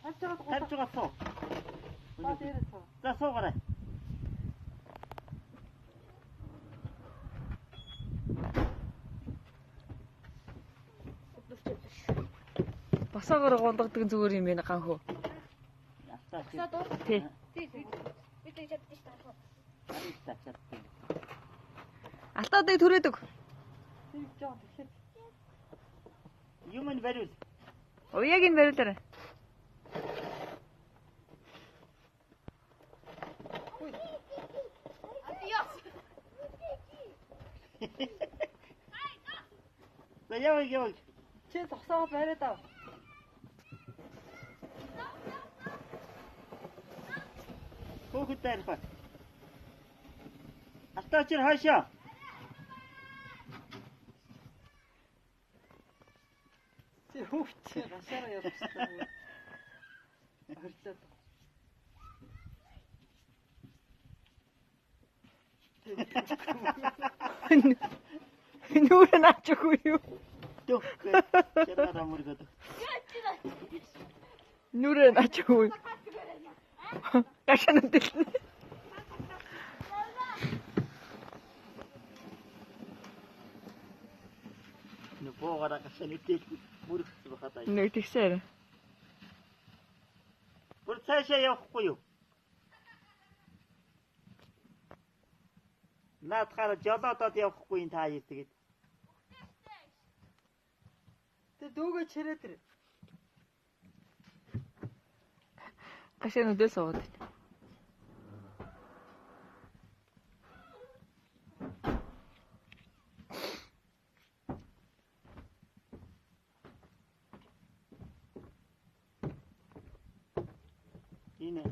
Тавьж байгаа суу. За суугаарай. Басаагаар голгодог зүгээр юм байна ганхөө. Тий. Алтаадыг түрээдэг. Юм нь бариул. Уяаг нь бариулаарай. За яваа. Чи зогсоо бариад ав. Хөөхд таарах. Алтаа чи хаашаа? Чи хөөхд гашаараа явчихсан. Орчлоо. Нүрэ наачихгүй юу? Төх. Чараа мөргөд. Нүрэ наачихгүй. Гашаа нүдэлнэ. Нугоогаараа гашаа нүдэл мөргөж хатаа. Нэгтгсээр. Бүр цаашаа явахгүй юу? Наадхаараа жолоодод явахгүй энэ таа тэгээд. Тэ дүүгээ чирээ тэр. Гашаа нүдэл суугаад. Энэ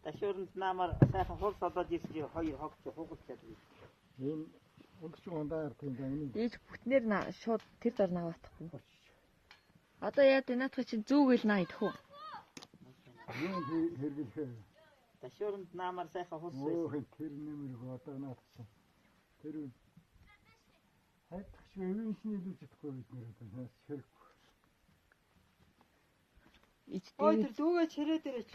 ташуурнд намар сайхан хол содод ирсэн чи хоёр хогч хугалчаад байна. Энэ өнгөч ундаар тийм байна. Ийж бүтнээр шууд тэр дор наваатахгүй. Одоо яа дээ наадах чи зүүгэл наа идэх үү? Юу хэрэглэхээ. Ташуурнд намар сайхан хол Оо байсан. тэр нэмэр одоо наадсан. Тэр хайдагч өвөншний илүү чадахгүй бид нэр одоо хэрэг. Ичтэй. Ой тэр дүүгээ чирээ дээрээч.